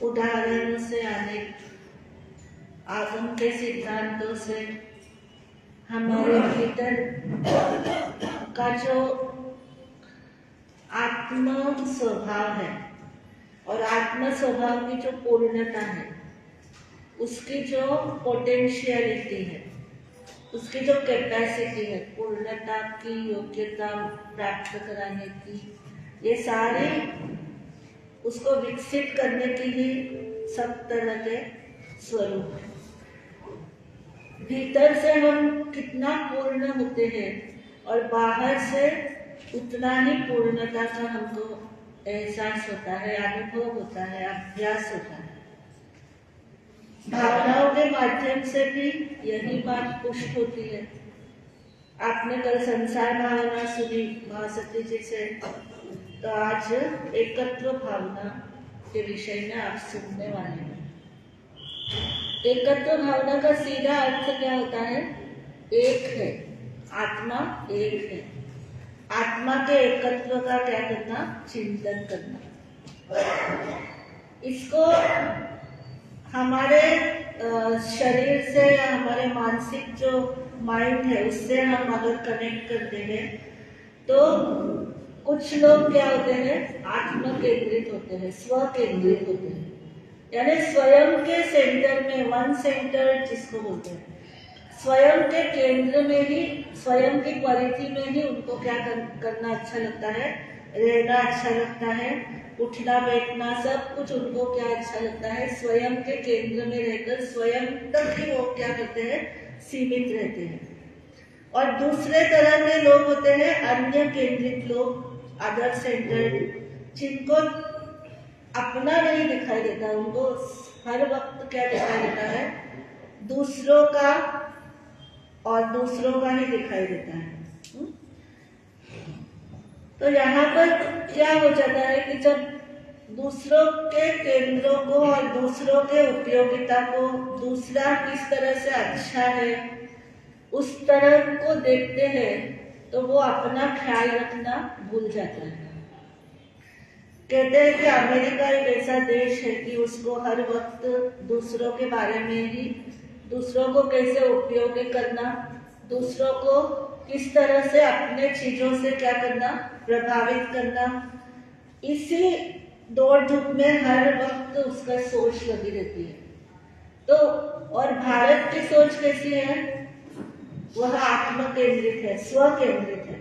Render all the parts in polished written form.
उदाहरणों से आगम के सिद्धांतों से हमारे भीतर का जो आत्म स्वभाव है और आत्म स्वभाव की जो पूर्णता है, उसकी जो पोटेंशियलिटी है, उसकी जो कैपेसिटी है पूर्णता की, योग्यता प्राप्त कराने की, ये सारे उसको विकसित करने के लिए सब तरह के स्वरूप है। भीतर से हम कितना पूर्ण होते हैं और बाहर से उतना ही पूर्णता का हमको एहसास होता है, अनुभव होता है, अभ्यास होता है। भावनाओं के माध्यम से भी यही बात पुष्ट होती है। आपने कल संसार भावना सुनी महासती जी से, तो आज एकत्व भावना के विषय में आप सुनने वाले हैं। एकत्व भावना का सीधा अर्थ क्या होता है? एक है, आत्मा एक है। आत्मा के एकत्व का क्या करना? चिंतन करना। इसको हमारे शरीर से या हमारे मानसिक जो माइंड है उससे हम अगर कनेक्ट करते हैं तो कुछ लोग क्या होते हैं? आत्म केंद्रित होते हैं, स्व केंद्रित होते हैं, यानी स्वयं के सेंटर में, वन सेंटर जिसको बोलते हैं, स्वयं के केंद्र में ही, स्वयं की परिधि में ही उनको क्या करना अच्छा लगता है? रहना अच्छा लगता है, उठना बैठना सब कुछ उनको क्या अच्छा लगता है? स्वयं के केंद्र में रहकर स्वयं तक ही वो क्या करते हैं? सीमित रहते हैं। और दूसरे तरह के लोग होते हैं अन्य केंद्रित लोग, अदर सेंटर, जिनको अपना नहीं दिखाई देता, उनको हर वक्त क्या दिखाई देता है? दूसरों का, और दूसरों का ही दिखाई देता है। तो यहाँ पर क्या हो जाता है कि जब दूसरों के केंद्रों को और दूसरों के उपयोगिता को, दूसरा किस तरह से अच्छा है उस तरह को देखते हैं, तो वो अपना ख्याल रखना भूल जाता है। कहते हैं कि अमेरिका एक ऐसा देश है कि उसको हर वक्त दूसरों के बारे में ही, दूसरों को कैसे उपयोगी करना, दूसरों को किस तरह से अपने चीजों से क्या करना? प्रभावित करना, इसी दौड़ धूप में हर वक्त उसका सोच लगी रहती है। तो और भारत की सोच कैसी है? वह आत्म केंद्रित है, स्व केंद्रित है।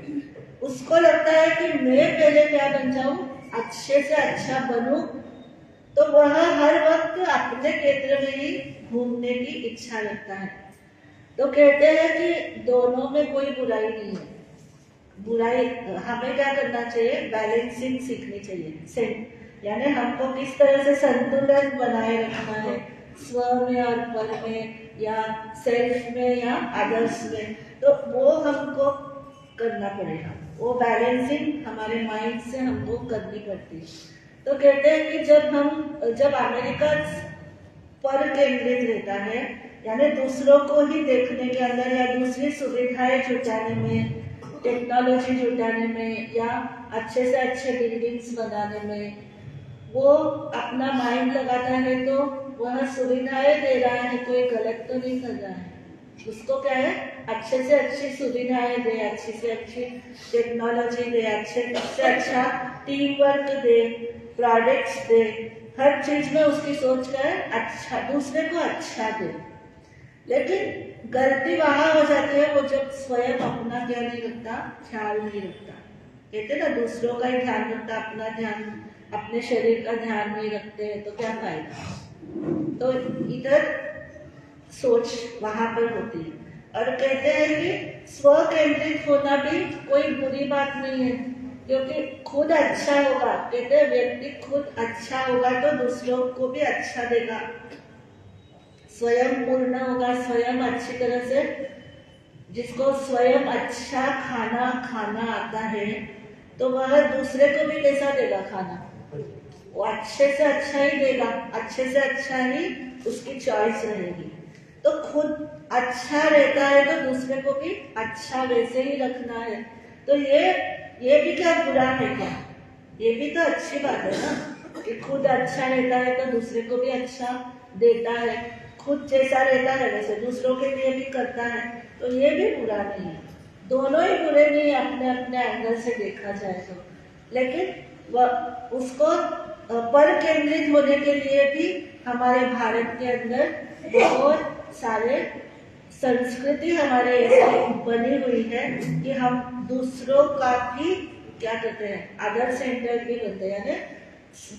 उसको लगता है कि मैं पहले क्या बन जाऊं, अच्छे से अच्छा बनूं, तो वह हर वक्त अपने केंद्र में ही घूमने की इच्छा रखता है। तो कहते हैं कि दोनों में कोई बुराई नहीं है। बुराई, हमें क्या करना चाहिए? बैलेंसिंग सीखनी चाहिए, यानी हमको किस तरह से संतुलन बनाए रखना है स्व में और पर में, या सेल्फ में या अदर्स में, तो वो हमको करना पड़ेगा। वो बैलेंसिंग हमारे माइंड से हमको करनी पड़ती है। तो कहते हैं कि जब अमेरिका पर केंद्रित रहता है, यानी दूसरों को ही देखने के अंदर या दूसरी सुविधाएं जुटाने में, टेक्नोलॉजी जुटाने में, या अच्छे से अच्छे बिल्डिंग्स बनाने में वो अपना माइंड लगाता है, तो वह सुविधाएं दे रहा है, कोई गलत तो नहीं कर रहा है। उसको क्या है? अच्छे से अच्छी सुविधाएं दे, अच्छी से अच्छी टेक्नोलॉजी दे, अच्छे से अच्छा टीम वर्क दे, प्रोडक्ट्स दे, हर चीज में उसकी सोच क्या है? अच्छा, दूसरे को अच्छा दे। लेकिन गलती वहां हो जाती है, वो जब स्वयं अपना क्या नहीं रखता, ख्याल नहीं रखता। कहते ना, दूसरों का ही ध्यान रखता, अपना ध्यान, अपने शरीर का ध्यान नहीं रखते हैं तो क्या फायदा? तो इधर सोच वहां पर होती है। और कहते हैं कि स्व केंद्रित होना भी कोई बुरी बात नहीं है, क्योंकि खुद अच्छा होगा, कहते हैं व्यक्ति खुद अच्छा होगा तो दूसरों को भी अच्छा देगा। स्वयं पूर्ण होगा, स्वयं अच्छी तरह से, जिसको स्वयं अच्छा खाना खाना आता है तो वह दूसरे को भी कैसा देगा खाना? वो अच्छे से अच्छा ही देगा, अच्छे से अच्छा ही उसकी चॉइस रहेगी। तो खुद अच्छा रहता है तो दूसरे को भी अच्छा वैसे ही रखना है। तो ये भी क्या बुरा है क्या? ये भी तो अच्छी बात है ना, कि खुद अच्छा रहता है तो दूसरे को भी अच्छा देता है, खुद जैसा रहता है वैसे दूसरों के लिए भी करता है, तो ये भी बुरा नहीं है। दोनों ही बुरे नहीं अपने अपने एंगल से देखा जाए तो, लेकिन वह उसको पर केंद्रित होने के लिए भी हमारे भारत के अंदर बहुत सारे संस्कृति हमारे ऐसी बनी हुई है कि हम दूसरों का भी क्या कहते हैं अदर सेंटर भी बनते हैं, यानी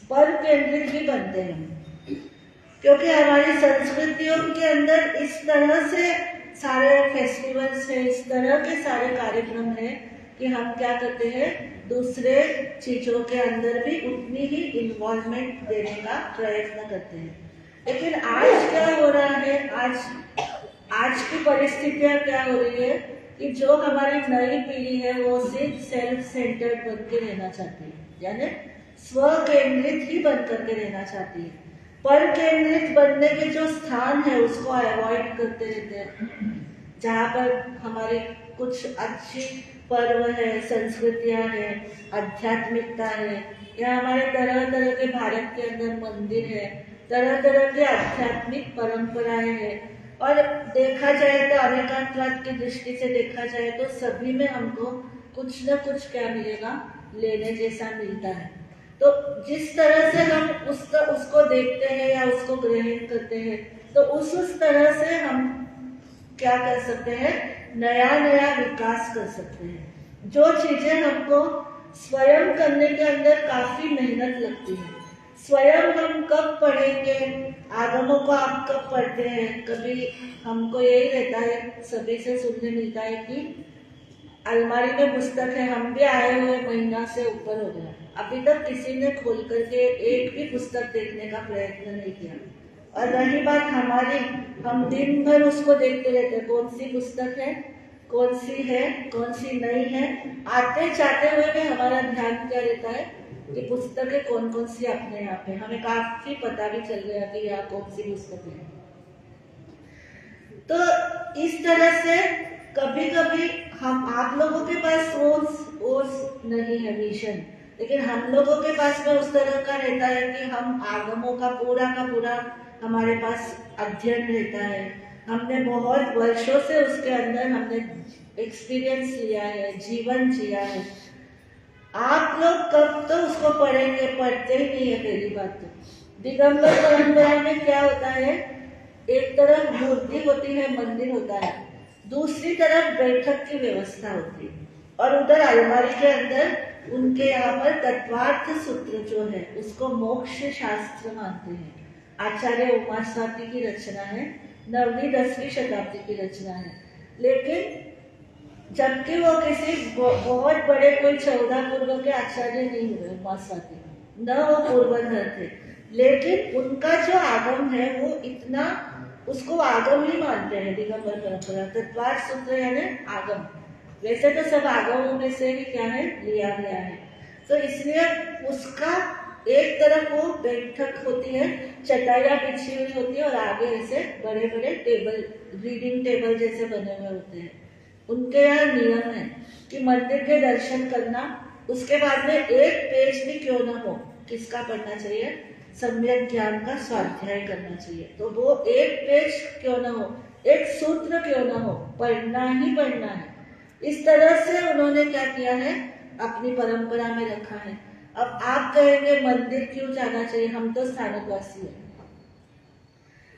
पर केंद्रित भी बनते हैं, क्योंकि हमारी संस्कृतियों के अंदर इस तरह से सारे फेस्टिवल्स है, इस तरह के सारे कार्यक्रम है कि हम क्या करते हैं दूसरे चीजों के अंदर भी उतनी ही इन्वॉल्वमेंट देने का प्रयत्न करते हैं। लेकिन आज क्या हो रहा है, आज की परिस्थितियां क्या हो रही है कि जो हमारी नई पीढ़ी है वो सिर्फ सेल्फ सेंटर्ड बन के रहना चाहती है, यानी स्व केंद्रित ही बन करके रहना चाहती है। पर केंद्रित बनने के जो स्थान है उसको अवॉइड करते रहते हैं, जहाँ पर हमारी कुछ अच्छी पर्व है, संस्कृतियाँ है, आध्यात्मिकता है, या हमारे तरह तरह के भारत के अंदर मंदिर है, तरह तरह के आध्यात्मिक परंपराएं हैं, और देखा जाए तो अनेकांतवाद की दृष्टि से देखा जाए तो सभी में हमको कुछ न कुछ क्या मिलेगा, लेने जैसा मिलता है। तो जिस तरह से हम उसको देखते हैं या उसको ग्रहण करते हैं, तो उस तरह से हम क्या कर सकते हैं, नया नया विकास कर सकते हैं। जो चीजें हमको स्वयं करने के अंदर काफी मेहनत लगती है, स्वयं हम कब पढ़ेंगे, आगमों को आप कब पढ़ते हैं, कभी हमको यही रहता है, सभी से सुनने मिलता है कि अलमारी में पुस्तक है, हम भी आए हुए महीना से ऊपर हो गया, अभी तक किसी ने खोल करके एक भी पुस्तक देखने का प्रयत्न नहीं किया। और रही बात हमारी, हम दिन भर उसको देखते रहते हैं, कौन सी पुस्तक है, कौन सी है, कौन सी नहीं है। आते जाते हुए भी हमारा ध्यान क्या रहता है कि पुस्तकें कौन कौन सी अपने यहाँ पे, हमें काफी पता भी चल गया कि यहाँ कौन सी पुस्तक है। तो इस तरह से कभी कभी हम, आप लोगों के पास वो नहीं है विजन, लेकिन हम लोगों के पास में उस तरह का रहता है कि हम आगमों का पूरा हमारे पास अध्ययन रहता है, हमने बहुत वर्षों से उसके अंदर हमने एक्सपीरियंस लिया है, जीवन जिया है। आप लोग कब तो उसको पढ़ेंगे, पढ़ते ही नहीं है। पहली बात तो दिगंबर परंपरा में क्या होता है, एक तरफ मूर्ति होती है, मंदिर होता है, दूसरी तरफ बैठक की व्यवस्था होती है, और उधर अलमारी के अंदर उनके यहाँ पर तत्वार्थ सूत्र जो है उसको मोक्ष शास्त्र मानते हैं। आचार्य उमा स्वाति की रचना है, 9वीं 10वीं शताब्दी की रचना है। लेकिन जबकि वो किसी बहुत बड़े कोई 14 पूर्व के आचार्य नहीं हुए, उमा स्वाति न वो पूर्वधर थे, लेकिन उनका जो आगम है वो इतना, उसको आगम ही मानते हैं दिगंबर परंपरा। तत्वार्थ सूत्र यानी आगम, वैसे तो सब आगमों में से ही क्या है, लिया गया है। तो इसलिए उसका एक तरफ वो बैठक होती है, चटाइयाँ बिछी हुई होती है, और आगे ऐसे बड़े बड़े टेबल, रीडिंग टेबल जैसे बने हुए होते हैं। उनके यहाँ नियम है कि मंदिर के दर्शन करना, उसके बाद में एक पेज भी क्यों ना हो, किसका पढ़ना चाहिए, सम्यक ज्ञान का स्वाध्याय करना चाहिए। तो वो एक पेज क्यों ना हो, एक सूत्र क्यों ना हो, पढ़ना ही पढ़ना है। इस तरह से उन्होंने क्या किया है, अपनी परंपरा में रखा है। अब आप कहेंगे मंदिर क्यों जाना चाहिए, हम तो स्थानकवासी हैं।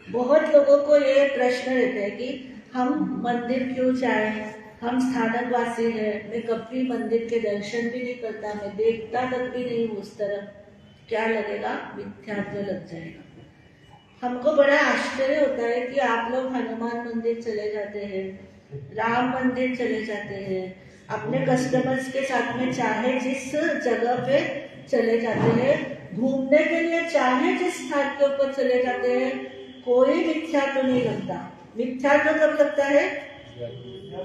बहुत लोगों को ये प्रश्न रहता है कि हम मंदिर क्यों जाएं, हम स्थानकवासी हैं, मैं कभी मंदिर के दर्शन भी नहीं करता, मैं देखता तक भी नहीं हूँ उस तरफ, क्या लगेगा, मिथ्यात्व लग जाएगा। हमको बड़ा आश्चर्य होता है कि आप लोग हनुमान मंदिर चले जाते हैं, राम मंदिर चले जाते हैं, अपने कस्टमर्स के साथ में चाहे जिस जगह पे चले जाते हैं, घूमने के लिए चाहे जिस स्थान के ऊपर चले जाते हैं, कोई मिथ्यात्व नहीं लगता। मिथ्यात्व कब लगता है,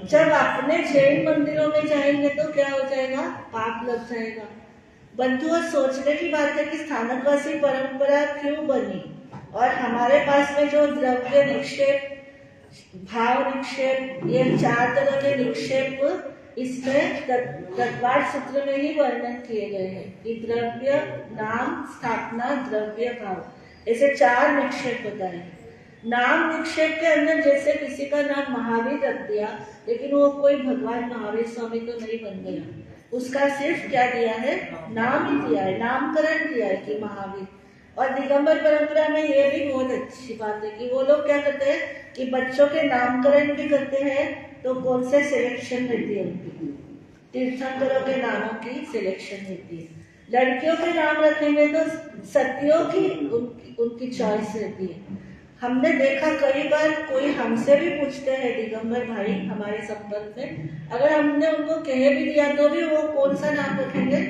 जब अपने जैन मंदिरों में जाएंगे तो क्या हो जाएगा, पाप लग जाएगा। बंधुओं, सोचने की बात है कि स्थानकवासी परंपरा क्यों बनी, और हमारे पास में जो द्रव्य निक्षेप, भाव निक्षेप, ये 4 तरह के निक्षेप इसमें तत्वार सूत्र में ही वर्णन किए गए हैं कि द्रव्य, नाम, स्थापना, द्रव्य, भाव, ऐसे 4 निक्षेप बताए हैं। नाम निक्षेप के अंदर जैसे किसी का नाम महावीर रख दिया, लेकिन वो कोई भगवान महावीर स्वामी तो नहीं बन गया, उसका सिर्फ क्या दिया है, नाम ही दिया है, नामकरण दिया है कि महावीर। और दिगंबर परंपरा में ये भी बहुत अच्छी बात है कि वो लोग क्या करते हैं कि बच्चों के नामकरण भी करते हैं, तो कौन से सिलेक्शन रहती है उनकी, तीर्थंकरों के नामों की सिलेक्शन रहती है। लड़कियों के नाम रखेंगे तो सतियों की उनकी चॉइस रहती है। हमने देखा कई बार कोई हमसे भी पूछते हैं दिगंबर भाई हमारे संपर्क में, अगर हमने उनको कह भी दिया तो भी वो कौन सा नाम रखेंगे,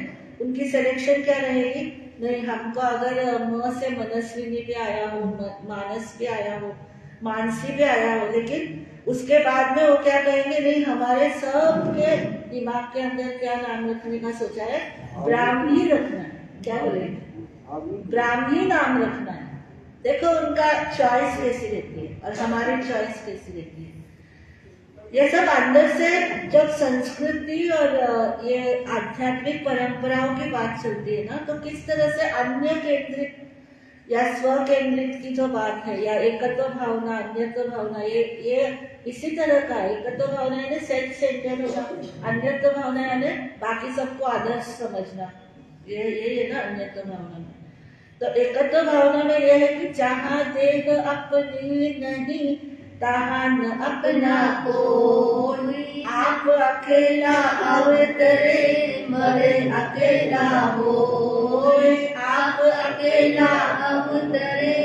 उनकी सिलेक्शन क्या रहेगी, नहीं हमको अगर म से मनस्विनी भी आया हो, मानस भी आया हो, मानसी भी आया हो, लेकिन उसके बाद में वो क्या कहेंगे, नहीं हमारे सबके दिमाग के अंदर क्या नाम रखने का सोचा है, ब्राह्मी रखना है। क्या बोलेंगे, ब्राह्मी नाम रखना है। देखो उनका चॉइस कैसी रहती है और हमारी चॉइस कैसी रहती है। ये सब अंदर से जब संस्कृति और ये आध्यात्मिक परंपराओं की बात चलती है ना, तो किस तरह से अन्य केंद्रित या स्व केंद्रित की जो बात है, या एकत्व भावना, अन्यत्व भावना, ये इसी तरह का है। एकत्व भावना यानी सेल्फ सेंटर्ड होना, अन्यत्व भावना यानी बाकी सबको आदर्श समझना, ये है ना अन्यत्व भावना में। तो एकत्व भावना में यह है कि जहाँ देह अपनी नहीं, तहाँ न अपना कोई, आप अकेला अवतरे, मरे अकेला होय, आप अकेला अवतरे,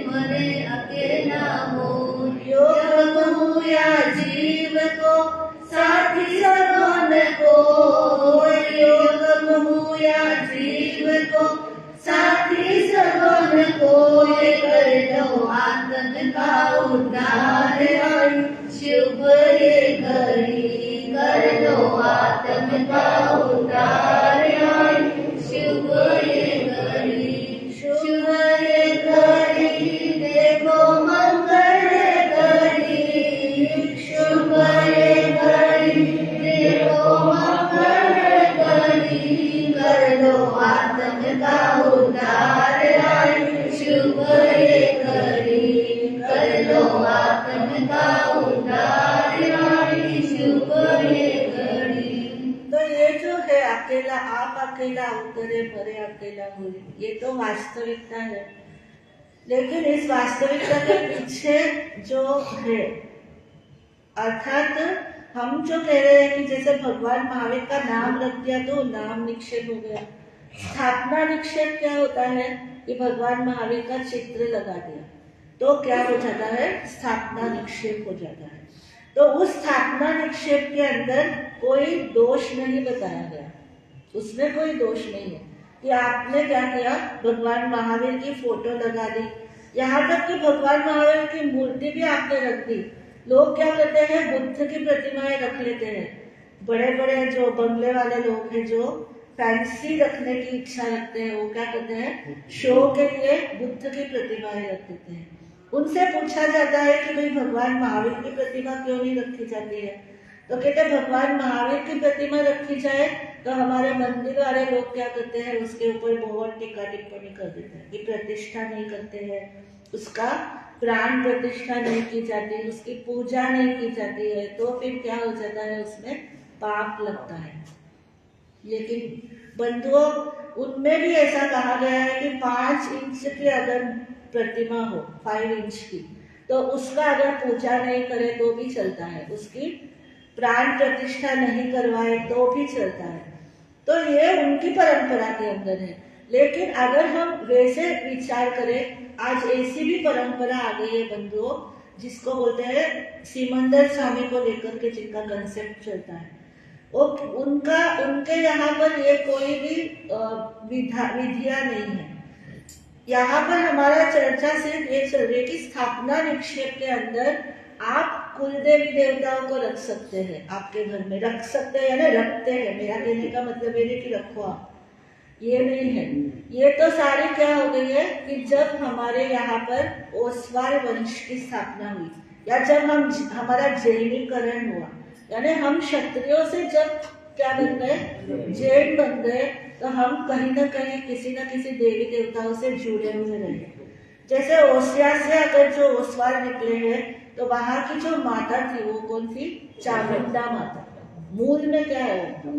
मरे अकेला होय। योग कहूँ या जीव को, साथी समान को, योग कहूँ या जीव को, साथी समान कोई, कर लो आत्म का उद्धार आई, शुभ ये घड़ी, कर लो आत्म का उद्धार आई, शुभ ये घड़ी, शुभ ये घड़ी, देखो मंगल घड़ी, शुभ ये घड़ी, देखो मंगल घड़ी, कर लो आत्म का उद्धार आई, शुभ ये घड़ी, कर लो आत्म का उद्धार आई, शुभ ये घड़ी। तो ये जो है अकेला आप अकेला उतरे, मरे अकेला हुए, ये तो वास्तविकता है। लेकिन इस वास्तविकता के पीछे जो है, अर्थात हम जो कह रहे हैं कि जैसे भगवान महावीर का नाम रख दिया तो नाम निक्षेप हो गया। स्थापना निक्षेप क्या होता है कि भगवान महावीर का चित्र लगा दिया तो क्या हो जाता है, स्थापना निक्षेप हो जाता है। तो उस स्थापना निक्षेप के अंदर कोई दोष नहीं बताया गया, उसमें कोई दोष नहीं है कि आपने क्या किया, भगवान महावीर की फोटो लगा दी, यहाँ तक कि भगवान महावीर की मूर्ति भी आपने रख दी। लोग क्या करते हैं, बुद्ध की प्रतिमाएं रख लेते हैं, बड़े बड़े जो बंगले वाले लोग हैं जो फैंसी रखने की इच्छा रखते हैं, वो क्या करते हैं, शो के लिए बुद्ध की प्रतिमाएं रख देते हैं। उनसे पूछा जाता है कि भाई भगवान महावीर की प्रतिमा क्यों नहीं रखी जाती है, तो कहते हैं भगवान महावीर की प्रतिमा रखी जाए तो हमारे मंदिर वाले लोग क्या करते हैं, उसके ऊपर बहुत टीका टिप्पणी कर देते हैं कि प्रतिष्ठा नहीं करते हैं, उसका प्राण प्रतिष्ठा नहीं की जाती, उसकी पूजा नहीं की जाती है, तो फिर क्या हो जाता है, उसमें पाप लगता है। लेकिन बंधुओं, उनमें भी ऐसा कहा गया है कि 5 इंच की अगर प्रतिमा हो, 5 इंच की, तो उसका अगर पूजा नहीं करे तो भी चलता है, उसकी प्राण प्रतिष्ठा नहीं करवाए तो भी चलता है। तो ये उनकी परंपरा के अंदर है। लेकिन अगर हम वैसे विचार करें, आज ऐसी भी परंपरा आ गई है बंधुओं, जिसको बोलते हैं सिमंदर स्वामी को लेकर के जिनका कंसेप्ट चलता है, वो उनके यहाँ पर ये कोई भी विधियां नहीं है। यहाँ पर हमारा चर्चा सिर्फ ये चल रही है कि स्थापना निक्षेप के अंदर आप कुल देवी देवताओं को रख सकते हैं, आपके घर में रख सकते हैं, यानी रखते हैं, मेरा कहने का मतलब ये नहीं कि रखो आप, ये नहीं है। ये तो सारी क्या हो गई है कि जब हमारे यहाँ पर ओसवाल वंश की स्थापना हुई, या जब हमारा जैनीकरण हुआ, यानी हम क्षत्रियों से जब क्या बन गए, जैन बन गए, तो हम कहीं ना कहीं किसी न किसी देवी देवताओं से जुड़े हुए रहे। जैसे ओसिया से अगर जो ओसवाल निकले हैं, तो वहां की जो माता थी वो कौन थी? चामुंडा माता। मूल में क्या है वो?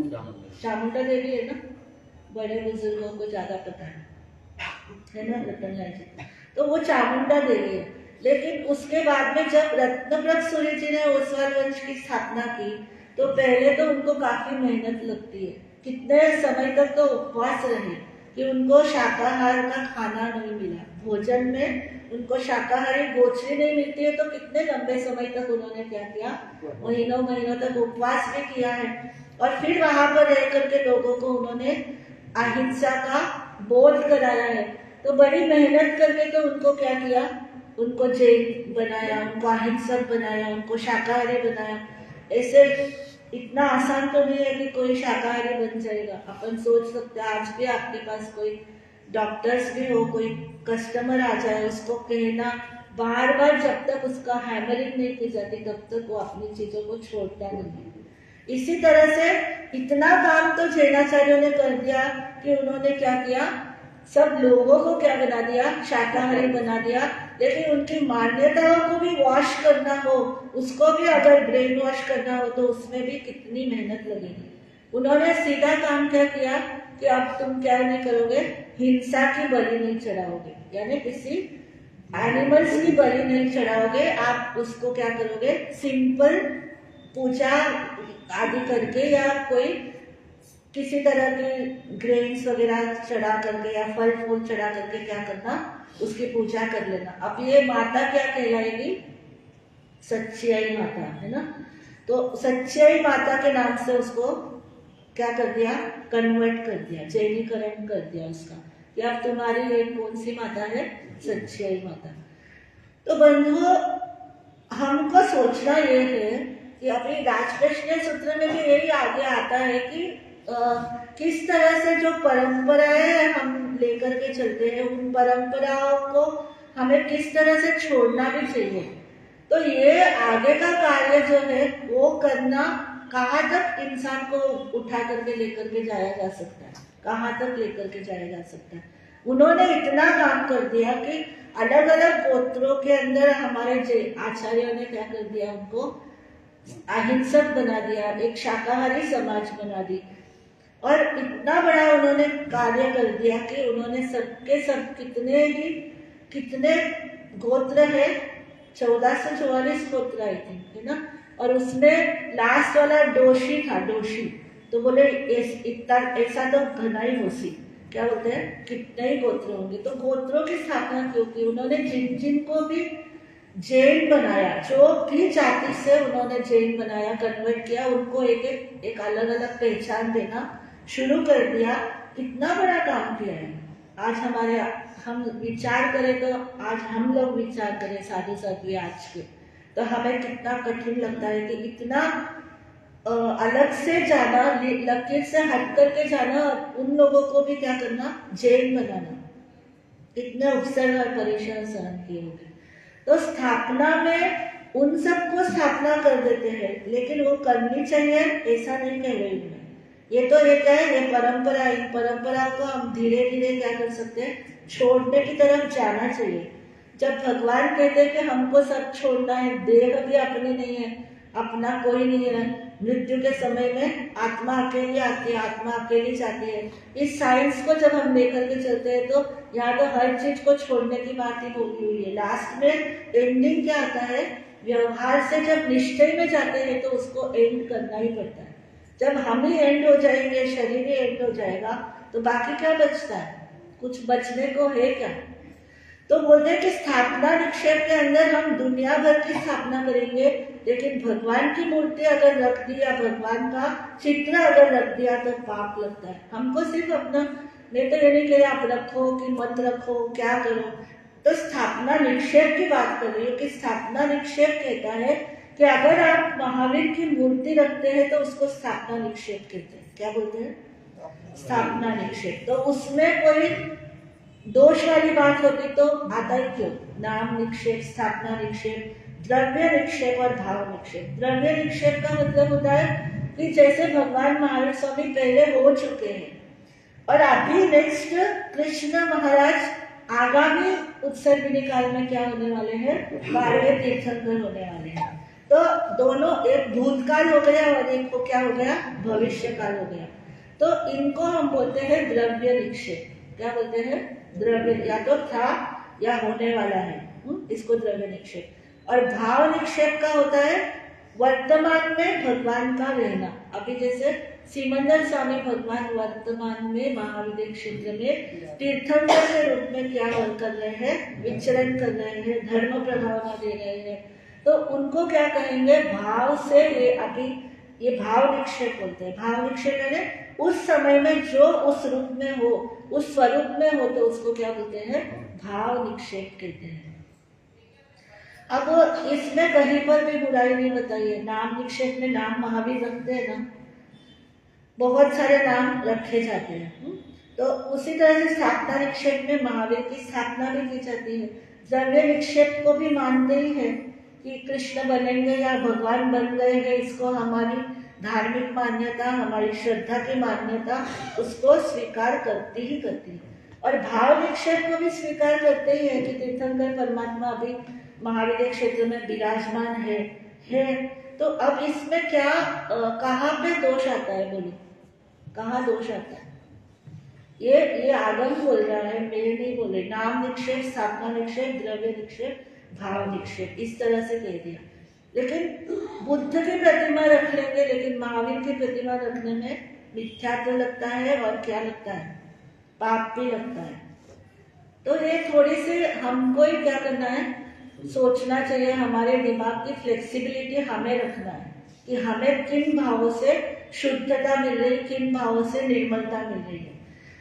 चामुंडा देवी है ना, बड़े बुजुर्गों को ज्यादा पता है ना, रतन लाल जी। तो वो चामुंडा देवी है। लेकिन उसके बाद में जब रत्नव्रत सूर्य जी ने ओसवाल वंश की स्थापना की, तो पहले तो उनको काफी मेहनत लगती है। कितने समय तक तो उपवास रहे कि उनको शाकाहार का खाना नहीं मिला, भोजन में उनको शाकाहारी गोचरी नहीं मिलती है। तो कितने लंबे समय तक उन्होंने क्या किया, महीनों महीनों तक उपवास भी किया है। और फिर वहां पर रह करके लोगों को उन्होंने अहिंसा का बोध कराया है। तो बड़ी मेहनत करके तो उनको क्या किया, उनको जैन बनाया, उनको अहिंसक बनाया, उनको शाकाहारी बनाया। ऐसे इतना आसान तो नहीं है कि कोई शाकाहारी बन जाएगा। अपन सोच सकते हैं आज भी आपके पास कोई डॉक्टर्स भी हो, कोई कस्टमर आ जाए, उसको कहना बार बार, जब तक उसका हैमरिंग नहीं की जाती तब तक वो अपनी चीजों को छोड़ता नहीं है। इसी तरह से इतना काम तो जैनाचार्यों ने कर दिया कि उन्होंने क्या किया, सब लोगों को क्या बना दिया, शाकाहारी बना दिया। लेकिन उनकी मान्यताओं को भी वॉश करना हो, उसको भी अगर ब्रेन वॉश करना हो, तो उसमें भी कितनी मेहनत लगेगी। उन्होंने सीधा काम क्या किया कि अब तुम क्या नहीं करोगे, हिंसा की बलि नहीं चढ़ाओगे, यानी किसी एनिमल्स की बलि नहीं चढ़ाओगे। आप उसको क्या करोगे, सिंपल पूजा आदि करके, या कोई किसी तरह की ग्रेन्स वगैरह चढ़ा करके या फल फूल चढ़ा करके क्या करना, उसकी पूजा कर लेना। अब ये माता क्या कहलाएगी, सच्चियाई माता, है ना। तो सच्चियाई माता के नाम से उसको क्या कर दिया, कन्वर्ट कर दिया, जैनीकरण कर दिया उसका, कि अब तुम्हारी ये कौन सी माता है, सच्चियाई माता। तो बंधुओं, हमको सोचना ये है कि अभी राजप्रश्न सूत्र में भी यही आगे आता है कि किस तरह से जो परंपराएं हम लेकर के चलते हैं, उन परंपराओं को हमें किस तरह से छोड़ना भी चाहिए। तो ये आगे का कार्य जो है वो करना, कहाँ तक इंसान को उठा करके लेकर के जाया जा सकता है, कहाँ तक लेकर के जाया जा सकता है। उन्होंने इतना काम कर दिया कि अलग अलग गोत्रों के अंदर हमारे आचार्यों ने क्या कर दिया, उनको अहिंसक बना दिया, एक शाकाहारी समाज बना दी। और इतना बड़ा उन्होंने कार्य कर दिया कि उन्होंने सबके सब कितने गोत्र है, 1444 गोत्र आई थी, है ना। और उसमें लास्ट वाला डोशी था, डोशी। तो बोले इतना ऐसा तो घना ही होशी, क्या बोलते हैं, कितने ही गोत्र होंगे। तो गोत्रों की स्थापना क्यों की, उन्होंने जिनको भी जैन बनाया, जो भी जाति से उन्होंने जैन बनाया, कन्वर्ट किया, उनको एक अलग अलग पहचान देना शुरू कर दिया। कितना बड़ा काम किया है। आज हम विचार करें, तो आज हम लोग विचार करें साधु साध्वी आज के, तो हमें कितना कठिन लगता है कि इतना अलग से जाना, लकीर से हट करके जाना, उन लोगों को भी क्या करना, जैन बनाना। कितने उपसर्ग और परेशान सहन किए होंगे। तो स्थापना में उन सबको स्थापना कर देते हैं, लेकिन वो करनी चाहिए ऐसा नहीं कह रही हूँ। ये तो ये क्या है, ये परंपरा, इन परंपरा को हम धीरे धीरे क्या कर सकते हैं, छोड़ने की तरफ जाना चाहिए। जब भगवान कहते हैं कि हमको सब छोड़ना है, देह भी अपनी नहीं है, अपना कोई नहीं है, मृत्यु के समय में आत्मा अकेली आती है, आत्मा अकेली जाती है। इस साइंस को जब हम लेकर के चलते हैं, तो यहाँ तो हर चीज को छोड़ने की बात ही बोली हुई है। लास्ट में एंडिंग क्या आता है, व्यवहार से जब निश्चय में जाते हैं तो उसको एंड करना ही पड़ता है। जब हम ही एंड हो जाएंगे, शरीर ही एंड हो जाएगा, तो बाकी क्या बचता है, कुछ बचने को है क्या। तो बोलते हैं कि स्थापना निक्षेप के अंदर हम दुनिया भर की स्थापना करेंगे, लेकिन भगवान की मूर्ति अगर रख दी या भगवान का चित्र अगर रख दिया तो पाप लगता है। हमको सिर्फ अपना, मैं तो ये नहीं कह रही आप रखो कि मत रखो, क्या करो। तो स्थापना निक्षेप की बात कर रही हूँ कि स्थापना निक्षेप कहता है कि अगर आप महावीर की मूर्ति रखते हैं तो उसको स्थापना निक्षेप कहते हैं। क्या बोलते हैं, स्थापना निक्षेप। तो उसमें कोई दोष वाली बात होती तो आता ही क्यों, नाम निक्षेप, स्थापना निक्षेप, द्रव्य निक्षेप और भाव निक्षेप। द्रव्य निक्षेप का मतलब होता है कि जैसे भगवान महावीर स्वामी पहले हो चुके हैं और अभी नेक्स्ट कृष्ण महाराज आगामी उत्सर्गिनी काल में क्या होने वाले हैं, 12वें तीर्थंकर होने वाले हैं। तो दोनों, एक भूतकाल हो गया और एक को क्या हो गया, भविष्य काल हो गया। तो इनको हम बोलते हैं द्रव्य निक्षेप। क्या बोलते हैं, द्रव्य, या तो था या होने वाला है, इसको द्रव्य निक्षेप। और भाव निक्षेप का होता है वर्तमान में भगवान का रहना। अभी जैसे सिमंदर स्वामी भगवान वर्तमान में महाविद्य क्षेत्र में तीर्थंकर के रूप में क्या कर रहे हैं, विचरण कर रहे हैं, धर्म प्रभावना दे रहे हैं। तो उनको क्या कहेंगे, भाव से ये अभी ये भाव निक्षेप बोलते हैं। भाव निक्षेप यानी उस समय में जो उस रूप में हो, उस स्वरूप में हो, तो उसको क्या बोलते हैं, भाव निक्षेप कहते हैं। अब इसमें कहीं पर भी बुराई नहीं बताइए। नाम निक्षेप में नाम महावीर रखते हैं ना, बहुत सारे नाम रखे जाते हैं। तो उसी तरह से स्थापना निक्षेप में महावीर की स्थापना भी की जाती है। द्रव्य निक्षेप को भी मानते ही है कि कृष्ण बनेंगे या भगवान बन गए हैं, इसको हमारी धार्मिक मान्यता, हमारी श्रद्धा की मान्यता उसको स्वीकार करती ही करती है। और भाव निक्षेप को भी स्वीकार करते ही है कि तीर्थंकर परमात्मा अभी महावीर क्षेत्र में विराजमान है। तो अब इसमें क्या कहाँ पे दोष आता है, बोलो कहाँ दोष आता है? ये आगम बोल रहा है, मेरे नहीं बोले। नाम निक्षेप, स्थापना निक्षेप, द्रव्य निक्षेप, भाव निक्षेप, इस तरह से कह दिया। लेकिन बुद्ध की प्रतिमा रख लेंगे, लेकिन महावीर की प्रतिमा रखने में मिथ्यात्व लगता है और क्या लगता है, पाप भी लगता है। तो ये थोड़ी सी हमको ही क्या करना है, सोचना चाहिए। हमारे दिमाग की फ्लेक्सिबिलिटी हमें रखना है कि हमें किन भावों से शुद्धता मिल रही, किन भावों से निर्मलता मिल रही है।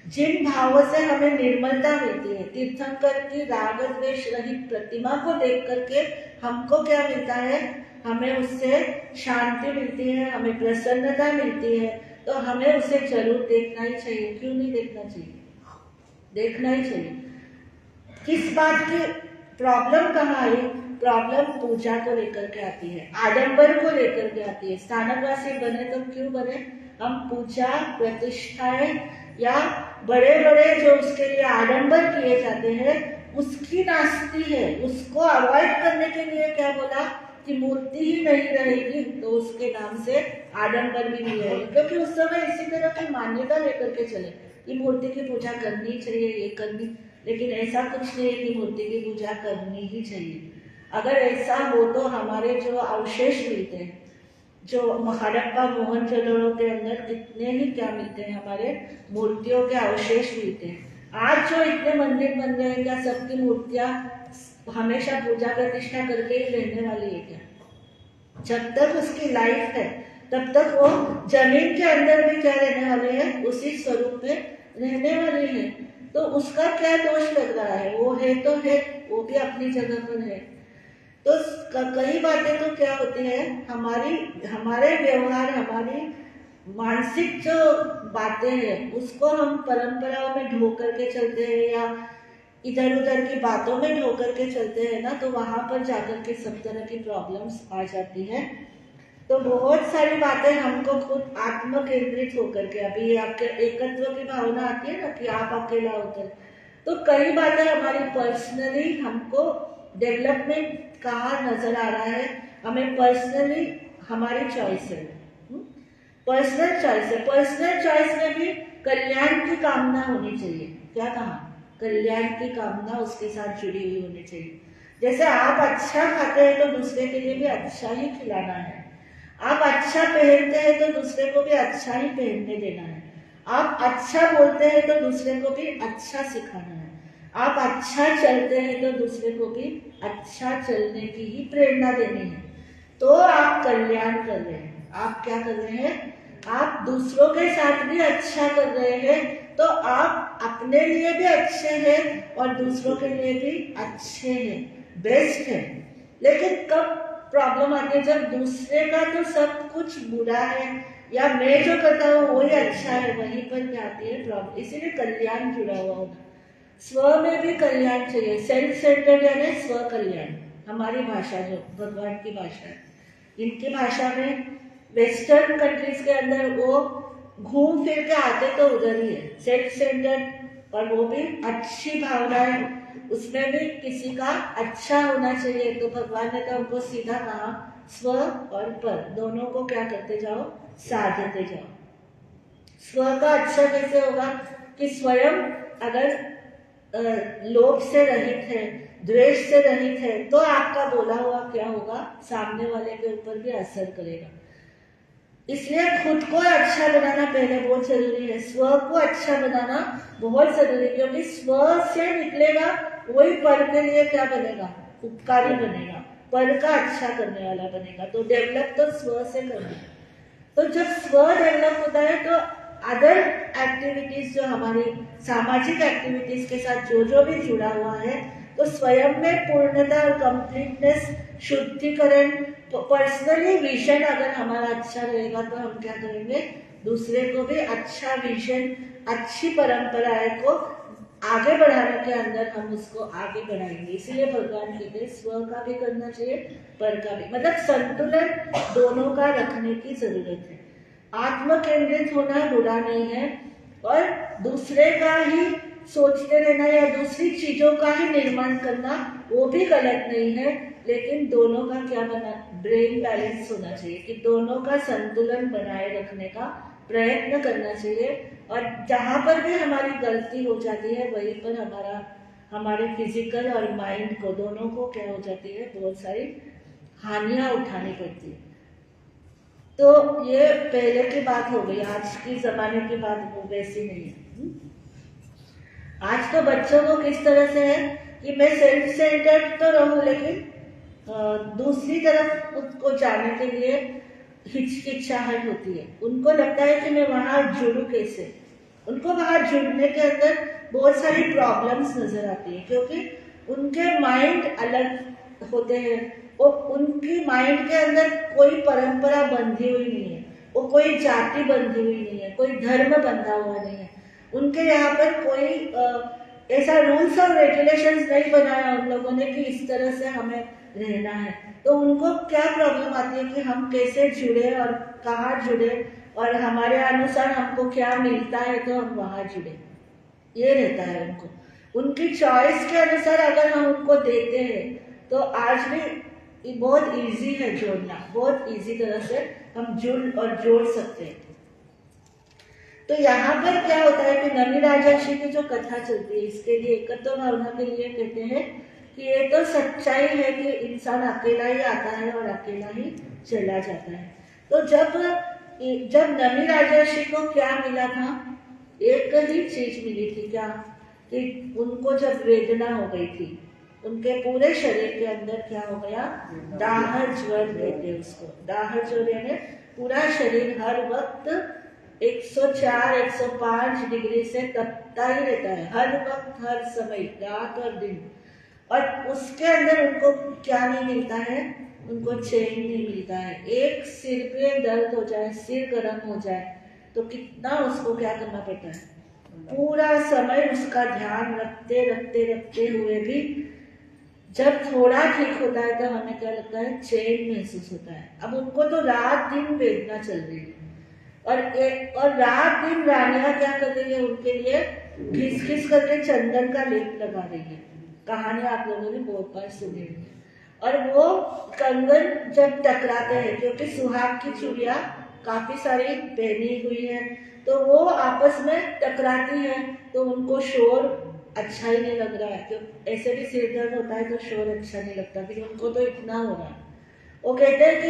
जिन भावों से हमें निर्मलता मिलती है, तीर्थंकर की राग द्वेष रहित प्रतिमा को देख करके हमको क्या मिलता है, हमें उससे शांति मिलती है, हमें प्रसन्नता मिलती है। तो हमें उसे जरूर देखना ही चाहिए। क्यों नहीं देखना चाहिए, देखना ही चाहिए। किस बात की प्रॉब्लम कहाँ आई, प्रॉब्लम पूजा को लेकर के आती है, आडंबर को लेकर के आती है। स्थानकवासी बने तो क्यों बने, हम पूजा प्रतिष्ठाएं या बड़े बड़े जो उसके लिए आडंबर किए जाते हैं उसकी नास्ती है, उसको अवॉइड करने के लिए क्या बोला कि मूर्ति ही नहीं रहेगी, तो उसके नाम से आडंबर भी नहीं रहेगी। क्योंकि उस समय इसी तरह की मान्यता लेकर के चले कि मूर्ति की पूजा करनी चाहिए, ये करनी। लेकिन ऐसा कुछ नहीं है कि मूर्ति की पूजा करनी ही चाहिए। अगर ऐसा हो तो हमारे जो अवशेष मिलते हैं, जो हड़प्पा मोहनजोदड़ो के अंदर कितने ही क्या मिलते हैं, हमारे मूर्तियों के अवशेष मिलते हैं। आज जो इतने मंदिर बन रहे हैं, क्या सबकी मूर्तियां हमेशा पूजा प्रतिष्ठा करके ही रहने वाली है क्या? जब तक उसकी लाइफ है तब तक वो जमीन के अंदर भी क्या रहने वाले हैं, उसी स्वरूप में रहने वाले हैं। तो उसका क्या दोष लग रहा है, वो है तो है, वो भी अपनी जगह पर है। तो कई बातें तो क्या होती है, हमारे व्यवहार, हमारी मानसिक जो बातें हैं उसको हम परंपराओं में ढो करके चलते हैं या इधर उधर की बातों में ढो करके चलते हैं ना, तो वहां पर जाकर के सब तरह की प्रॉब्लम्स आ जाती हैं। तो बहुत सारी बातें हमको खुद आत्म केंद्रित होकर के, अभी आपके एकत्व की भावना आती है ना कि आप अकेला होते, तो कई बातें हमारी पर्सनली हमको डेवलपमेंट कहाँ नजर आ रहा है, हमें पर्सनली हमारी चॉइस है, पर्सनल चॉइस है। पर्सनल चॉइस में भी कल्याण की कामना होनी चाहिए। क्या कहा, कल्याण की कामना उसके साथ जुड़ी हुई होनी चाहिए। जैसे आप अच्छा खाते हैं तो दूसरे के लिए भी अच्छा ही खिलाना है, आप अच्छा पहनते हैं तो दूसरे को भी अच्छा ही पहनने देना है, आप अच्छा बोलते हैं तो दूसरे को भी अच्छा सिखाना है, आप अच्छा चलते हैं तो दूसरे को भी अच्छा चलने की ही प्रेरणा देनी है। तो आप कल्याण कर रहे हैं। आप क्या कर रहे हैं, आप दूसरों के साथ भी अच्छा कर रहे हैं, तो आप अपने लिए भी अच्छे हैं और दूसरों के लिए भी अच्छे हैं, बेस्ट है। लेकिन कब प्रॉब्लम आती है, जब दूसरे का तो सब कुछ बुरा है या मैं जो करता हूँ वही अच्छा है, वहीं पर क्या आती है प्रॉब्लम। इसीलिए कल्याण जुड़ा हुआ होगा, स्व में भी कल्याण चाहिए। सेल्फ सेंटर्ड यानी स्व कल्याण, हमारी भाषा जो भगवान की भाषा है, इनकी भाषा में वेस्टर्न कंट्रीज के अंदर वो घूम फिर के आते तो उधर ही है, सेल्फ सेंटर्ड, और वो भी अच्छी भावनाएं, उसमें भी किसी का अच्छा होना चाहिए। तो भगवान ने तो हमको सीधा कहा स्व और पर दोनों को क्या करते जाओ, साधते जाओ। स्व का अच्छा कैसे होगा कि स्वयं अगर लोभ से रहित है, द्वेष से रहित है, तो आपका बोला हुआ क्या होगा, सामने वाले के ऊपर भी असर करेगा। इसलिए खुद को अच्छा बनाना पहले बहुत जरूरी है, स्व को अच्छा बनाना बहुत जरूरी है, क्योंकि स्व से निकलेगा वही पर के लिए क्या बनेगा, उपकारी बनेगा, पर का अच्छा करने वाला बनेगा। तो डेवलप तो स्व से करना है। तो जब स्व डेवलप होता है तो अदर एक्टिविटीज, जो हमारी सामाजिक एक्टिविटीज के साथ जो भी जुड़ा हुआ है, तो स्वयं में पूर्णता और कंप्लीटनेस, शुद्धिकरण, पर्सनली विजन अगर हमारा अच्छा रहेगा तो हम क्या करेंगे, दूसरे को भी अच्छा विजन, अच्छी परंपराएं को आगे बढ़ाने के अंदर हम उसको आगे बढ़ाएंगे। इसीलिए भगवान कहते हैं स्व का भी करना चाहिए, पर का भी, मतलब संतुलन दोनों का रखने की जरूरत है। आत्म केंद्रित होना बुरा नहीं है, और दूसरे का ही सोचते रहना या दूसरी चीजों का ही निर्माण करना वो भी गलत नहीं है, लेकिन दोनों का क्या बना, ब्रेन बैलेंस होना चाहिए, कि दोनों का संतुलन बनाए रखने का प्रयत्न करना चाहिए। और जहाँ पर भी हमारी गलती हो जाती है वहीं पर हमारे फिजिकल और माइंड को, दोनों को क्या हो जाती है, बहुत सारी हानियां उठानी पड़ती है। तो ये पहले की बात हो गई, आज की जमाने की बात वो वैसी नहीं है। आज तो बच्चों को किस तरह से है कि मैं सेल्फ सेंटर्ड तो रहूं, लेकिन दूसरी तरफ उसको जाने के लिए हिचकिचाहट होती है। उनको लगता है कि मैं वहां जुड़ूं कैसे, उनको वहां जुड़ने के अंदर बहुत सारी प्रॉब्लम्स नजर आती है, क्योंकि उनके माइंड अलग होते हैं। वो उनकी माइंड के अंदर कोई परंपरा बंधी हुई नहीं है, वो कोई जाति बंधी हुई नहीं है, कोई धर्म बंधा हुआ नहीं है। उनके यहाँ पर कोई ऐसा रूल्स और रेगुलेशंस नहीं बनाया उन लोगों ने कि इस तरह से हमें रहना है। तो उनको क्या प्रॉब्लम आती है कि हम कैसे जुड़े और कहाँ जुड़े, और हमारे अनुसार हमको क्या मिलता है तो हम वहां जुड़े, ये रहता है उनको। उनकी चॉइस के अनुसार अगर हम उनको देते हैं तो आज भी बहुत इजी है जोड़ना, बहुत इजी तरह से हम जोड़ सकते हैं। तो यहाँ पर क्या होता है कि नमी राजर्षि की जो कथा चलती है, इसके लिए एकत्व भावना के लिए कहते हैं कि ये तो सच्चाई है कि इंसान अकेला ही आता है और अकेला ही चला जाता है। तो जब नमी राजर्षि को क्या मिला था, एक ही चीज मिली थी, क्या कि उनको जब वेदना हो गई थी, उनके पूरे शरीर के अंदर क्या हो गया, दाहर ज्वर कहते हैं उसको। दाहर ज्वर यानी पूरा शरीर हर वक्त 104 105 डिग्री से तपता ही रहता है, हर वक्त हर समय, रात और दिन। और उसके अंदर उनको क्या नहीं मिलता है, उनको चैन नहीं मिलता है। एक सिर पे दर्द हो जाए, सिर गर्म हो जाए तो कितना उसको क्या करना पड़ता है, पूरा समय उसका ध्यान रखते रखते रखते हुए भी जब थोड़ा ठीक होता है तो हमें क्या लगता है, चैन महसूस होता है। अब उनको तो रात दिन वेदना चल रही है, और रात दिन रानियां क्या कर रही है, उनके लिए घिस घिस करके चंदन का लेप लगा रही है। कहानी आप लोगों ने बहुत बार सुनी है। और वो कंगन जब टकराते हैं, क्योंकि सुहाग की चूड़ियां काफी सारी पहनी हुई है, तो वो आपस में टकराती है, तो उनको शोर अच्छा ही नहीं लग रहा है। क्योंकि ऐसे भी सिर दर्द होता है तो शोर अच्छा नहीं लगता, कि उनको तो इतना हो रहा है। वो कहते हैं कि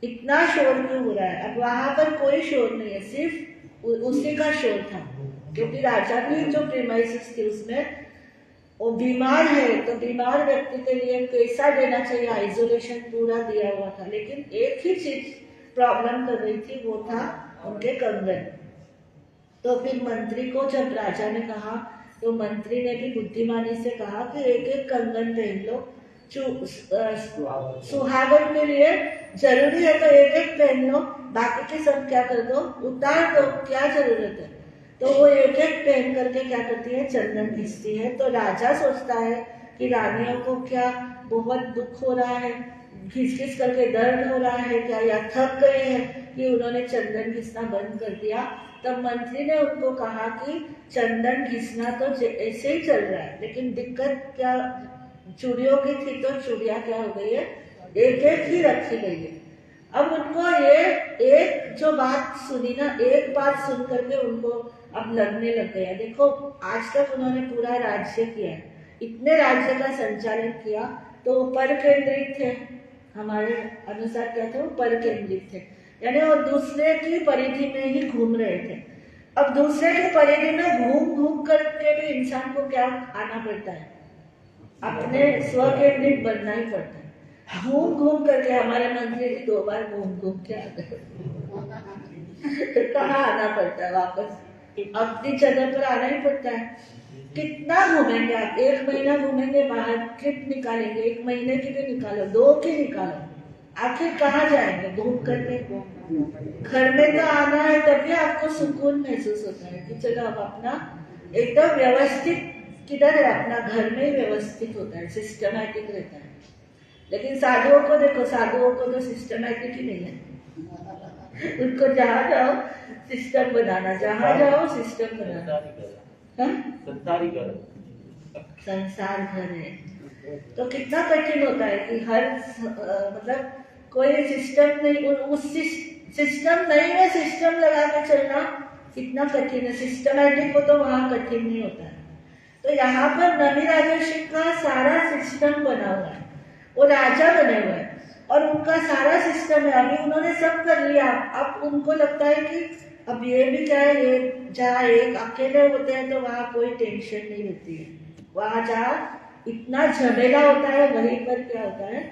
इतना शोर क्यों हो रहा है। अब वहां पर कोई शोर नहीं है, सिर्फ उसी का शोर था, क्योंकि राजा की जो प्रीमाइसेस थी उसमें वो बीमार है, तो बीमार व्यक्ति के लिए कैसा देना चाहिए, आइसोलेशन पूरा दिया हुआ था। लेकिन एक ही चीज प्रॉब्लम कर रही थी, वो था उनके कंगन। तो फिर मंत्री को जब राजा ने कहा, तो मंत्री ने भी बुद्धिमानी से कहा कि एक एक कंगन पहन लो, सुहागन के लिए जरूरी है तो एक एक पहन लो, बाकी के सब क्या कर दो, उतार दो, क्या जरूरत है। तो वो एक एक पहन करके क्या करती है, चंदन घिसती है। तो राजा सोचता है कि रानियों को क्या बहुत दुख हो रहा है, घिस घिस करके दर्द हो रहा है क्या, या थक गए हैं कि उन्होंने चंदन घिसना बंद कर दिया। तब मंत्री ने उनको कहा कि चंदन घिसना तो ऐसे ही चल रहा है, लेकिन दिक्कत क्या, चूड़ियों की थी तो चूड़ियां क्या हो गई है, एक एक ही रखी गई है। अब उनको ये एक जो बात सुनी ना, एक बात सुन करके उनको अब लगने लग गया। देखो आज तक उन्होंने पूरा राज्य किया, इतने राज्य का संचालन किया, तो वो पर केंद्रित थे, हमारे अनुसार क्या थे, वो पर केंद्रित थे, यानी वो दूसरे की परिधि में ही घूम रहे थे। अब दूसरे की परिधि में घूम घूम करके भी इंसान को क्या आना पड़ता है, अपने स्व केंद्रित बनना ही पड़ता है। घूम घूम करके हमारे मंत्री जी 2 बार घूम घूम के आ गए कहाँ आना पड़ता है वापस, अपनी जगह पर आना ही पड़ता है। कितना घूमेंगे आप, 1 महीना घूमेंगे बाहर, ट्रिप निकालेंगे, 1 महीने की भी निकालो, 2 की निकालो, आखिर कहाँ जाएंगे घूम करके। घर में तो आना है, तभी आपको सुकून महसूस होता है कि चलो अब अपना एकदम व्यवस्थित, किधर है अपना घर में ही व्यवस्थित होता है, सिस्टमैटिक रहता है। लेकिन साधुओं को देखो, साधुओं को तो सिस्टमैटिक ही नहीं है, उनको जहाँ जाओ सिस्टम बनाना, जहाँ जाओ सिस्टम बनाना। संसार घर है तो कितना कठिन होता है कि हर मतलब कोई सिस्टम नहीं, उस सिस्टम नहीं है, सिस्टम लगा के चलना कितना कठिन है। सिस्टमैटिक हो तो वहां कठिन नहीं होता है। तो यहाँ पर नमी राजर्षि का सारा सिस्टम बना हुआ है, वो राजा बने हुए हैं और उनका सारा सिस्टम है। अभी उन्होंने सब कर लिया, अब उनको लगता है कि अब ये भी क्या है, ये जहाँ एक अकेले होते हैं तो वहाँ कोई टेंशन नहीं रहती है, वहाँ जहाँ इतना झमेला होता है वहीं पर क्या होता है,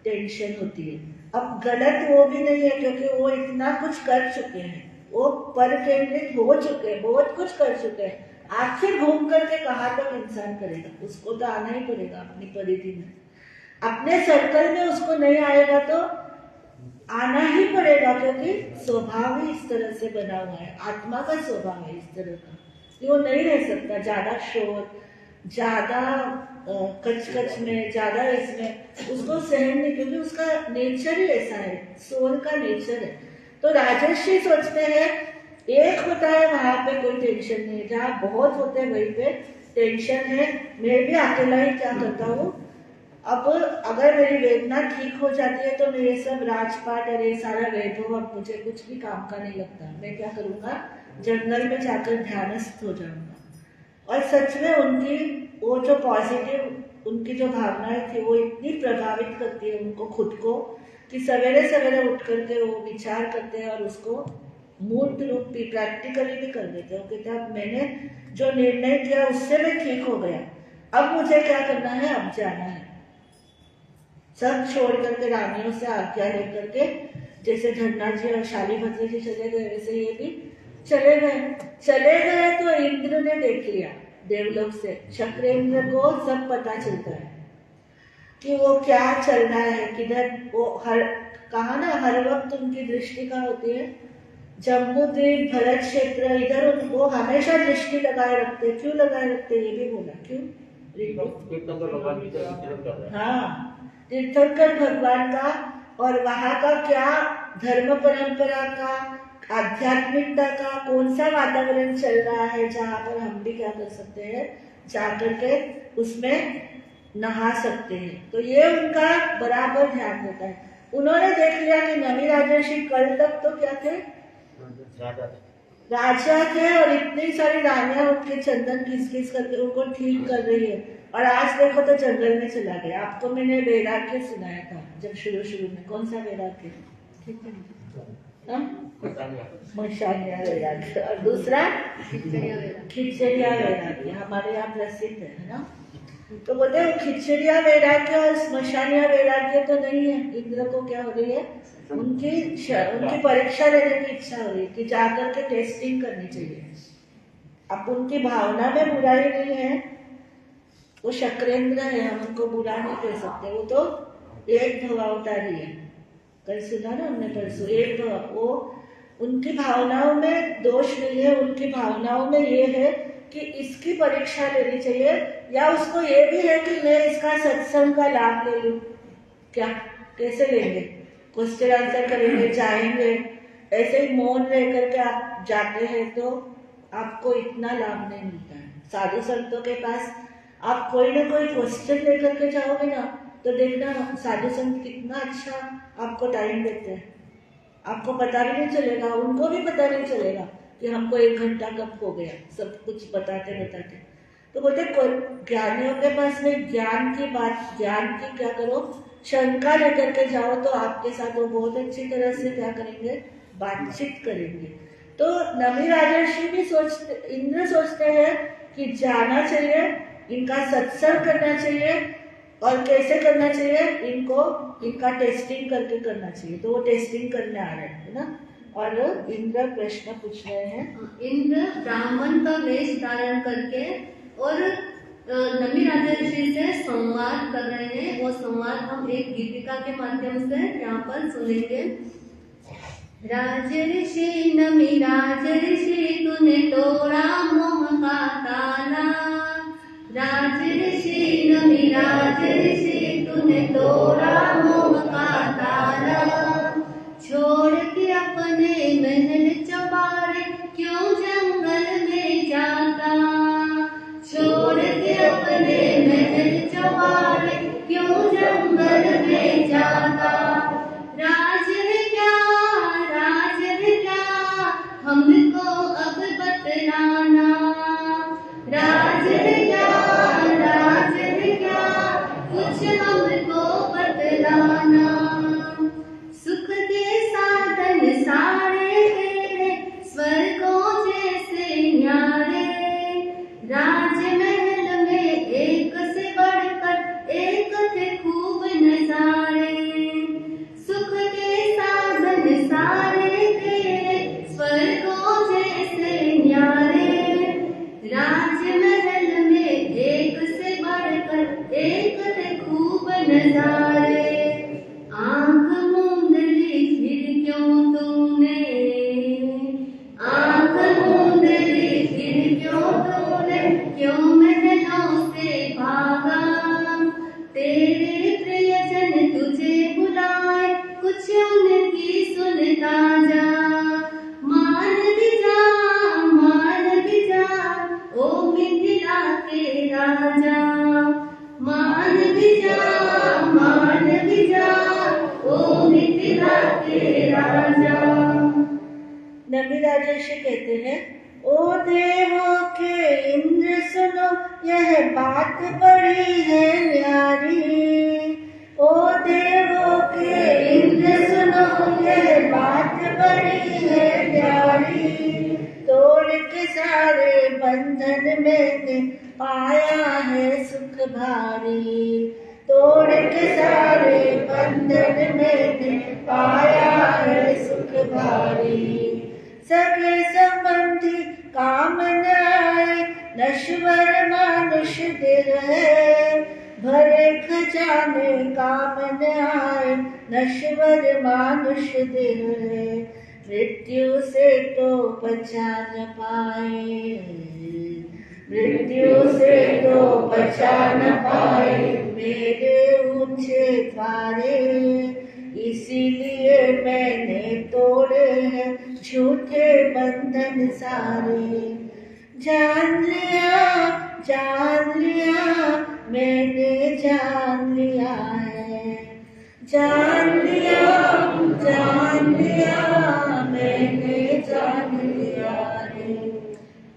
टेंशन होती है। अब गलत वो भी नहीं है, क्योंकि वो इतना कुछ कर चुके हैं, वो पर केंद्रित हो चुके हैं, बहुत कुछ कर चुके हैं। आखिर घूम करके कहाँ तक इंसान करेगा, उसको तो आना ही पड़ेगा अपनी परिधि में, अपने सर्कल में उसको नहीं आएगा तो आना ही पड़ेगा, क्योंकि स्वभाव ही इस तरह से बना हुआ है, आत्मा का स्वभाव है इस तरह का कि वो नहीं रह सकता ज्यादा शोर, ज्यादा कच में, ज्यादा इसमें उसको सहन नहीं, क्योंकि उसका नेचर ही ऐसा है, सोल का नेचर है। तो राजर्षि सोचते हैं एक होता है वहां पे कोई टेंशन नहीं है, जहाँ बहुत होते हैं वहीं पे टेंशन है। मैं भी अकेला ही क्या करता हूँ, अब अगर मेरी वेदना ठीक हो जाती है तो मैं ये सब राजपाट और ये सारा वैभव अब मुझे कुछ भी काम का नहीं लगता, मैं क्या करूँगा, जंगल में जाकर ध्यानस्थ हो जाऊंगा। और सच में उनकी वो जो पॉजिटिव उनकी जो भावनाएं थी वो इतनी प्रभावित करती है उनको खुद को, कि सवेरे सवेरे उठ करके वो विचार करते हैं और उसको मूर्त रूप भी प्रैक्टिकली भी कर देते हैं। वो कहते हैं मैंने जो निर्णय किया उससे मैं ठीक हो गया, अब मुझे क्या करना है, अब जाना है। सब छोड़ करके रानियों से आज्ञा लेकर के, जैसे धन्ना जी और शालीभद्र जी चले गए वैसे ये भी चले गए। तो इंद्र ने देख लिया देवलोक से, शक्रेंद्र को सब पता चलता है कि वो क्या चल रहा है, किधर वो हर कहा ना, हर वक्त उनकी दृष्टि कहाँ होती है, जम्मू द्वीप भरत क्षेत्र, इधर उनको हमेशा दृष्टि लगाए रखते। क्यों लगाए रखते, ये भी बोला क्यों, हाँ तीर्थंकर भगवान का, और वहाँ का क्या धर्म परंपरा का, आध्यात्मिकता का कौन सा वातावरण चल रहा है, जहाँ पर हम भी क्या कर सकते हैं, जाकर के उसमें नहा सकते हैं। तो ये उनका बराबर ध्यान होता है। उन्होंने देख लिया कि नमी राजर्षि कल तक तो क्या थे, राजा थे, और इतनी सारी रानियां उनके चंदन घिस घिस करके उनको ठीक कर रही है, और आज देखो तो जंगल में चला गया। आपको मैंने वैराग्य सुनाया था जब शुरू में, कौन सा वैराग्य, ठीक है, मशानिया वैराग्य, और दूसरा खिचड़िया वैराग्य, हमारे यहाँ प्रसिद्ध है ना। तो बोलते हैं खिचड़िया वैराग्य और स्मशानिया वैराग्य तो नहीं है। इंद्र को क्या हो रही है, उनकी परीक्षा लेने की इच्छा हो रही है कि जाकर के टेस्टिंग करनी चाहिए। अब उनकी भावना में बुराई नहीं है, वो शक्रेंद्र है, हम उनको बुरा नहीं कह सकते, वो तो एक भवावतारी है। कल सुना ना हमने परसों, एक भव, वो उनकी भावनाओं में दोष नहीं है, उनकी भावनाओं में ये है कि इसकी परीक्षा लेनी चाहिए, या उसको ये भी है कि मैं इसका सत्संग का लाभ ले लूं? क्या, कैसे लेंगे? क्वेश्चन आंसर करेंगे, जाएंगे, ऐसे ही मौन रह करके आप जाते हैं तो आपको इतना लाभ नहीं मिलता है। साधु संतों के पास आप कोई ना कोई क्वेश्चन लेकर के जाओगे ना, तो देखना साधु संत कितना अच्छा आपको टाइम देते हैं। आपको पता भी नहीं चलेगा, उनको भी पता नहीं चलेगा कि हमको 1 घंटा कब हो गया, सब कुछ बताते बताते। तो बोलते ज्ञानियों के पास में ज्ञान की बात, ज्ञान की क्या करो, शंका लेकर के जाओ तो आपके साथ वो बहुत अच्छी तरह से क्या करेंगे, बातचीत करेंगे। तो नमी राजर्षि भी सोचते, इंद्र सोचते हैं कि जाना चाहिए, इनका सत्संग करना चाहिए, और कैसे करना चाहिए, इनका टेस्टिंग करके करना चाहिए। तो वो टेस्टिंग करने आ रहे हैं ना। और इंद्र प्रश्न पूछ रहे हैं। इंद्र ब्राह्मण का वेश धारण करके और नमी राजर्षि से संवाद कर रहे हैं। वो संवाद हम एक गीतिका के माध्यम से यहाँ पर सुनेंगे। राजर्षि नमी राजर्षि तूने तोड़ा मोह का ताला, राजर्षि नमी राजर्षि तूने तोड़ा मोह का ताला, छोड़ के अपने महल चौबारे क्यों जंगल में जाता, छोड़ के अपने महल चौबारे क्यों जंगल में जाता, राज है क्या हमको अब बतलाना, राज है क्या कुछ हमको बतलाना, सुख के साधन सारे तेरे स्वर्गों जैसे न्यारे, राजमहल में एक से बढ़कर एक थे खूब नजारे, सुख के साधन सारे तेरे स्वर्गों जैसे न्यारे, राजमहल में एक से बढ़कर एक थे खूब नजारे, आंख मूंद ली फिर क्यों तूने, आंख मूंद ली फिर क्यों तूने, क्यों महलों से भागा, तेरे प्रियजन तुझे बुलाए कुछ उनकी सुनता जा, मान भी जा ओ मिथिला के राजा, मान भी जा ओ मिथिला के राजा। नमी राजर्षि कहते हैं, ओ देवों के इंद्र सुनो यह बात बड़ी है न्यारी, ओ देवों के इंद्र सुनो यह बात बड़ी है न्यारी, तोड़ के सारे बंधन मैंने पाया है सुख भारी, तोड़ के सारे बंधन मैंने पाया है सुख भारी, सगे संबंधी काम न आए नश्वर मानुष दिल है, भरे खजाने काम न आए नश्वर मानुष दिल है, मृत्यु से तो बचा न पाए, मृत्यु से तो बचा न पाए मेरे ऊंचे द्वारे, इसीलिए मैंने तोड़े हैं झूठे बंधन सारे, जान लिया मैंने जान लिया है, जान लिया मैंने जान लिया है।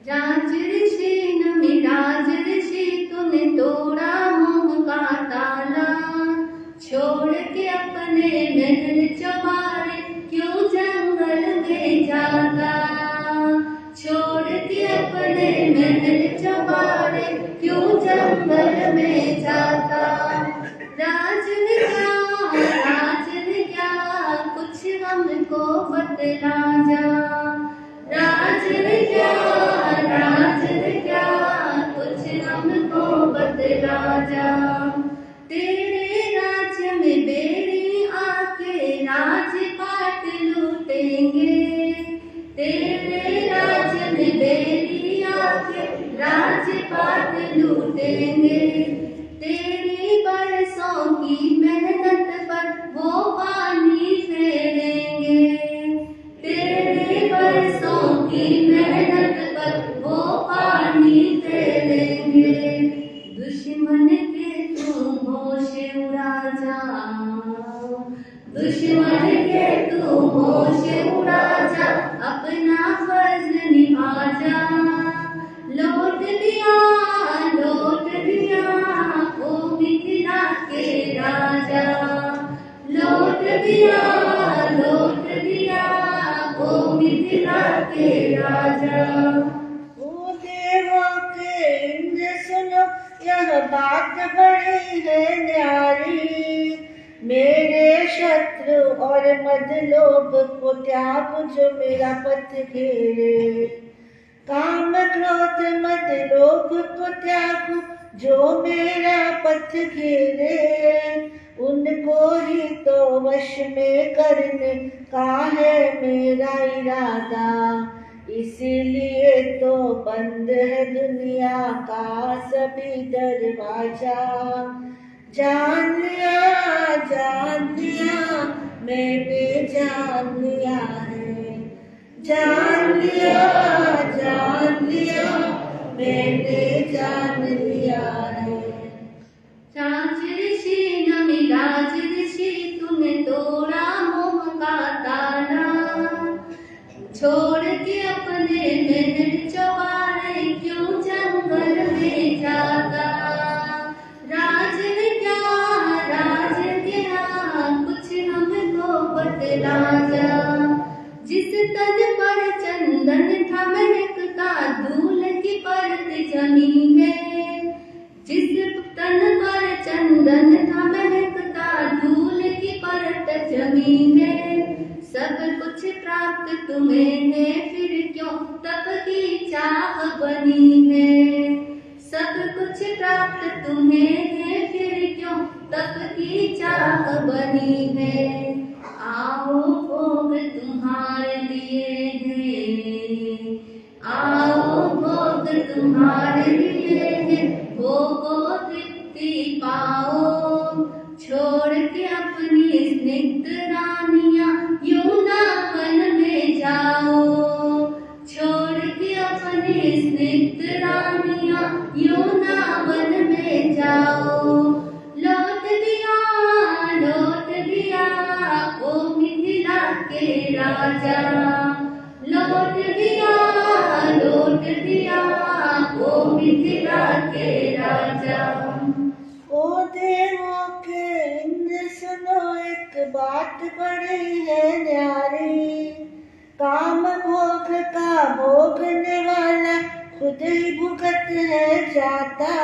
राजर्षि नमी राजर्षि तूने तोड़ा मोह का ताला, छोड़ के अपने महल चौबारे क्यों जंगल में जाता, छोड़ के अपने महल चौबारे क्यों जंगल में जाता, राज ने क्या कुछ हमको बतला जा, राज ने क्या कुछ हमको बतला जा, तेरे राज्य में बेरी आके राजपाट लूटेंगे, तेरे राज्य में बेरी आके दुश्मन के तू होश उड़ा जा, अपना फर्ज निभा जा। लौट दिया ओ मिथिला के राजा, लौट दिया ओ मिथिला के राजा। ओ देवों के इंद्र सुनो, यह बात बड़ी है न्यारी। मेरे शत्रु और मदलोभ को त्याग जो मेरा पथ घेरे। काम क्रोध मद लोभ को त्याग जो मेरा पथ घेरे। उनको ही तो वश में करने का है मेरा इरादा। इसीलिए तो बंद है दुनिया का सभी दरवाजा। जान लिया मैंने जान लिया है। जान लिया मैंने जान लिया है। राज ऋषि नमिराज ऋषि तूने तोड़ा मोह का ताला। छोड़ के अपने महल चौबारे क्यों जंगल में जाता। राज क्या कुछ हमको बतला जा। जिस तन पर चंदन था महकता धूल की परत जमी है। जिस तन पर चंदन था महकता धूल की परत जमी है। सब कुछ प्राप्त तुम्हें है फिर क्यों तप की चाह बनी है। सब कुछ प्राप्त तुम्हें है फिर क्यों तप की चाह बनी है। आओ भोग तुम्हारे लिए है। आओ भोग तुम्हारे लिए है। भोगो तृप्ति पाओ। छोड़ के अपनी स्निग्ध रानियां यूं ना वन में जाओ। छोड़ के अपनी स्निग्ध रानियां यूं ना वन में जाओ। लौट दिया ओ मिथिला के राजा। लौट दिया ओ मिथिला के राजा। ओ देवों के इंद्र सुनो, एक बात बड़ी है न्यारी। काम भोग का भोगने वाला खुद ही भुगत है जाता।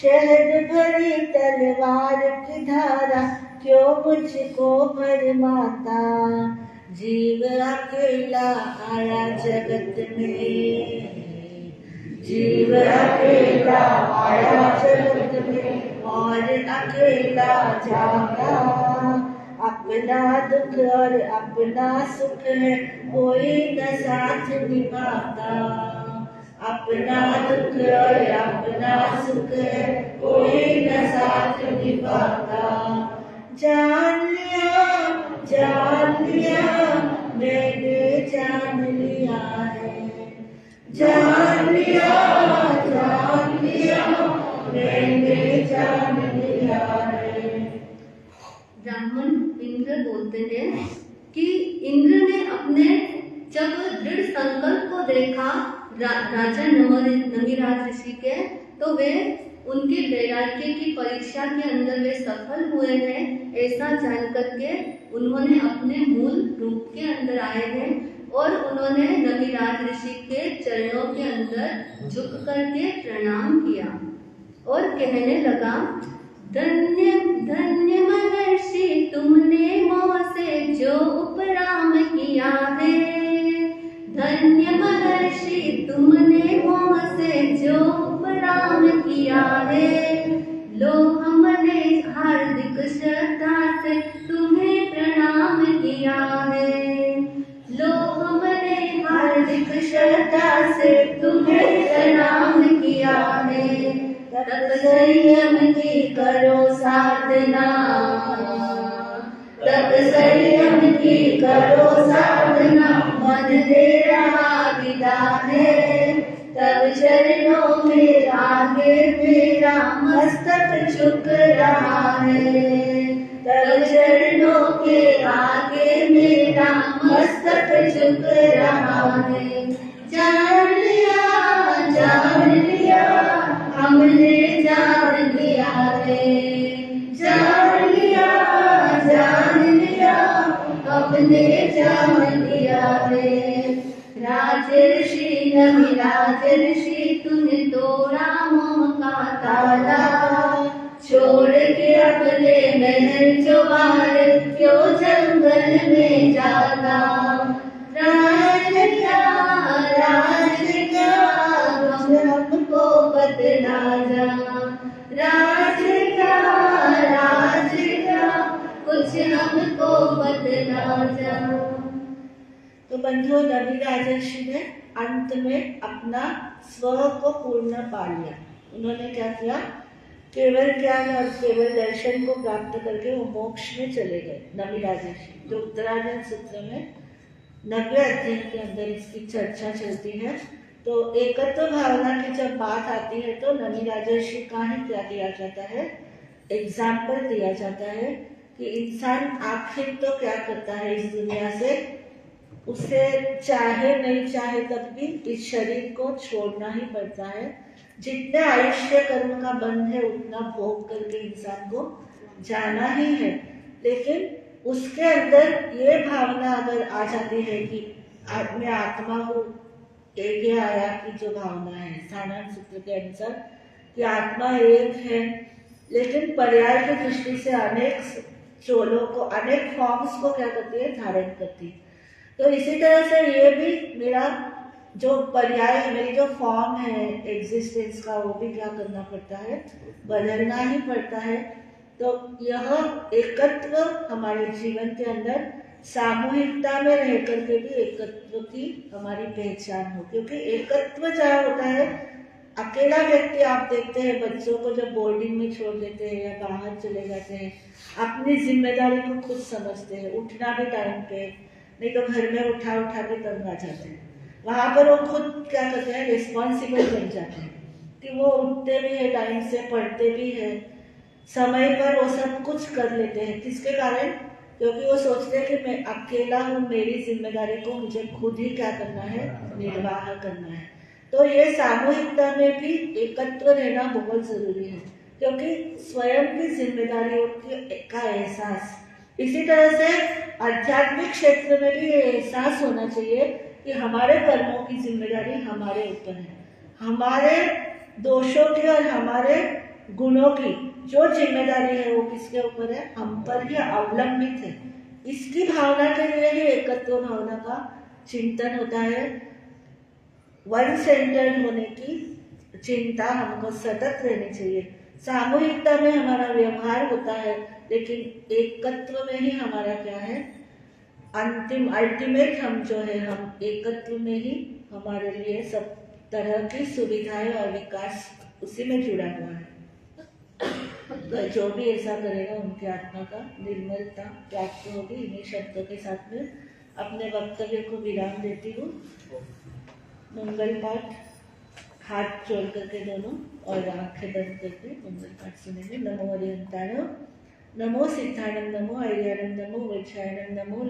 शहद भरी तलवार की धारा क्यों मुझको भरमाता। जीव अकेला आया जगत में। जीव अकेला आया जगत में और अकेला जाता। अपना दुख और अपना सुख है कोई न साथ निभाता। अपना दुख और अपना सुख है कोई न साथ निभाता। जान लिया मैंने जान लिया है। जान लिया मैंने जान लिया है। ब्राह्मण इंद्र बोलते हैं कि इंद्र ने अपने जब दृढ़ संकल्प को देखा राजा नमिराज ऋषि के, तो वे उनके वैराग्य की परीक्षा के अंदर वे सफल हुए हैं। ऐसा जानकर के उन्होंने अपने मूल रूप के अंदर आए हैं और उन्होंने नमिराज ऋषि के चरणों के अंदर झुक करके प्रणाम किया और कहने लगा, धन्य धन्य महर्षि तुमने मोह से जो उपराम किया है। धन्य महर्षि तुमने मोह से जो उपराम किया है। लो हमने हार्दिक श्रद्धा से तुम्हें प्रणाम किया है। लो हमने हार्दिक श्रद्धा से तुम्हें प्रणाम किया है। तप संयम की करो साधना। तप संयम की करो साधना। मन दे रहा विदा है। तब चरणों में आगे मेरा मस्तक झुक रहा है। तब चरणों के आगे मेरा मस्तक झुक रहा है। जान लिया हमने जान लिया है। जान लिया हमने जान लिया है। राजर्षि नवि राजर्षि तूने तोड़ा मोह का ताला, छोड़ के अपने महल चौबार क्यों जंगल में जाना। राज क्या कुछ हमको बतला जा। राज क्या कुछ हमको बतला जा। तो बंधुओं, नवि राजर्षि ने अंत में अपना स्व को पूर्ण पा लिया। उन्होंने क्या किया? केवल ज्ञान और केवल दर्शन को प्राप्त करके वो मोक्ष में चले गए। नवि राजर्षि, जो उत्तरायण सूत्र में 90 अध्याय के अंदर इसकी चर्चा चलती है। तो एकत्व भावना की जब बात आती है तो नवि राजर्षि का ही क्या दिया जाता है? एग्जाम्पल दिया जाता है कि इंसान आखिर तो क्या करता है इस दुनिया से, उसे चाहे नहीं चाहे तब भी इस शरीर को छोड़ना ही पड़ता है। जितने आयुष्य कर्म का बंध है उतना भोग करके इंसान को जाना ही है। लेकिन उसके अंदर ये भावना अगर आ जाती है कि मैं आत्मा हूँ, एक ये आया की जो भावना है स्थानांतर सूत्र के अनुसार कि आत्मा एक है, लेकिन पर्याय की दृष्टि से अनेक चोलों को, अनेक फॉर्म्स को क्या करती है? धारण करती है। तो इसी तरह से ये भी मेरा जो पर्याय, मेरी जो फॉर्म है एग्जिस्टेंस का, वो भी क्या करना पड़ता है? बदलना ही पड़ता है। तो यह एकत्व हमारे जीवन के अंदर सामूहिकता में रह करके भी एकत्व की हमारी पहचान हो। क्योंकि एकत्व क्या होता है? अकेला व्यक्ति, आप देखते हैं बच्चों को जब बोर्डिंग में छोड़ देते हैं या बाहर चले जाते हैं, अपनी जिम्मेदारी को खुद समझते हैं, उठना भी टाइम पे, नहीं तो घर में उठा के तंग आ जाते हैं। वहाँ पर वो खुद क्या करते हैं? रिस्पॉन्सिबल बन जाते हैं कि वो उठते भी है टाइम से, पढ़ते भी है समय पर, वो सब कुछ कर लेते हैं। किसके कारण? क्योंकि वो सोचते हैं कि मैं अकेला हूँ, मेरी जिम्मेदारी को मुझे खुद ही क्या करना है? निर्वाह करना है। तो ये सामूहिकता में भी एकत्व रहना बहुत जरूरी है, क्योंकि स्वयं की जिम्मेदारियों का एहसास। इसी तरह से आध्यात्मिक क्षेत्र में भी ये एहसास होना चाहिए कि हमारे कर्मों की जिम्मेदारी हमारे ऊपर है। हमारे दोषों की और हमारे गुणों की जो जिम्मेदारी है वो किसके ऊपर है? हम पर ही अवलंबित है। इसकी भावना के लिए ही एकत्व भावना का चिंतन होता है। वन सेंटर्ड होने की चिंता हमको सतत रहनी चाहिए। सामूहिकता में हमारा व्यवहार होता है, लेकिन एकत्व में ही हमारा क्या है? अल्टीमेट हम जो है, हम एकत्व में ही हमारे लिए सब तरह की सुविधाएं और विकास उसी में जुड़ा हुआ है। तो जो भी ऐसा करेगा उनकी आत्मा का निर्मलता प्राप्त होगी। इन्हीं शब्दों के साथ में अपने वक्तव्य को विराम देती हूँ। मंगल पाठ, हाथ जोड़ करके दोनों और आंखें बंद करके मंगल पाठ सुनेंगे। नमो हरिहंताय, नमो सिद्धानंद, नमो आर्यानंद, नमो वज्रायनंद, नमो